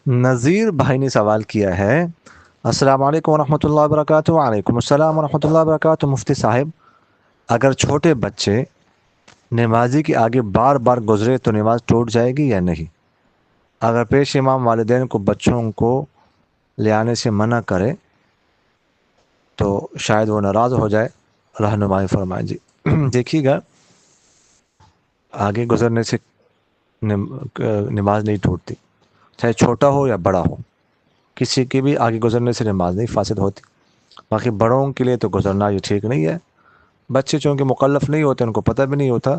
نذیر بھائی نے سوال کیا ہے، السلام علیکم ورحمۃ اللہ وبرکاتہ۔ وعلیکم السلام ورحمۃ اللہ وبرکاتہ۔ مفتی صاحب، اگر چھوٹے بچے نمازی کے آگے بار بار گزرے تو نماز ٹوٹ جائے گی یا نہیں؟ اگر پیش امام والدین کو بچوں کو لے آنے سے منع کرے تو شاید وہ ناراض ہو جائے، رہنمائی فرمائیں جی۔ دیکھیے گا، آگے گزرنے سے نماز نہیں ٹوٹتی، چاہے چھوٹا ہو یا بڑا ہو، کسی کی بھی آگے گزرنے سے نماز نہیں فاسد ہوتی۔ باقی بڑوں کے لیے تو گزرنا یہ ٹھیک نہیں ہے۔ بچے چونکہ مکلف نہیں ہوتے، ان کو پتہ بھی نہیں ہوتا،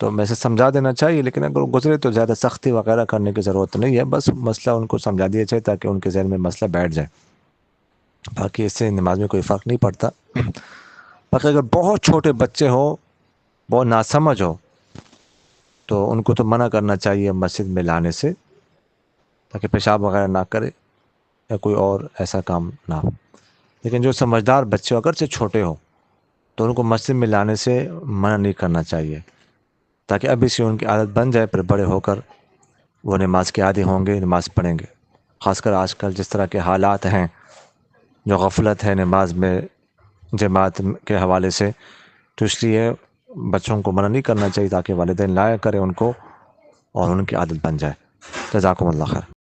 تو میں سے سمجھا دینا چاہیے، لیکن اگر گزرے تو زیادہ سختی وغیرہ کرنے کی ضرورت نہیں ہے، بس مسئلہ ان کو سمجھا دیا جائے تاکہ ان کے ذہن میں مسئلہ بیٹھ جائے۔ باقی اس سے نماز میں کوئی فرق نہیں پڑتا۔ باقی اگر بہت چھوٹے بچے ہوں، بہت ناسمجھ ہو، تو ان کو تو منع کرنا چاہیے مسجد میں لانے سے، تاکہ پیشاب وغیرہ نہ کرے یا کوئی اور ایسا کام نہ ہو۔ لیکن جو سمجھدار بچے اگرچہ چھوٹے ہوں تو ان کو مسجد میں لانے سے منع نہیں کرنا چاہیے، تاکہ ابھی سے ان کی عادت بن جائے، پھر بڑے ہو کر وہ نماز کے عادی ہوں گے، نماز پڑھیں گے۔ خاص کر آج کل جس طرح کے حالات ہیں، جو غفلت ہے نماز میں جماعت کے حوالے سے، تو اس لیے بچوں کو منع نہیں کرنا چاہیے، تاکہ والدین لایا کریں ان کو اور ان کی عادت بن جائے۔ جزاکم اللہ خیر۔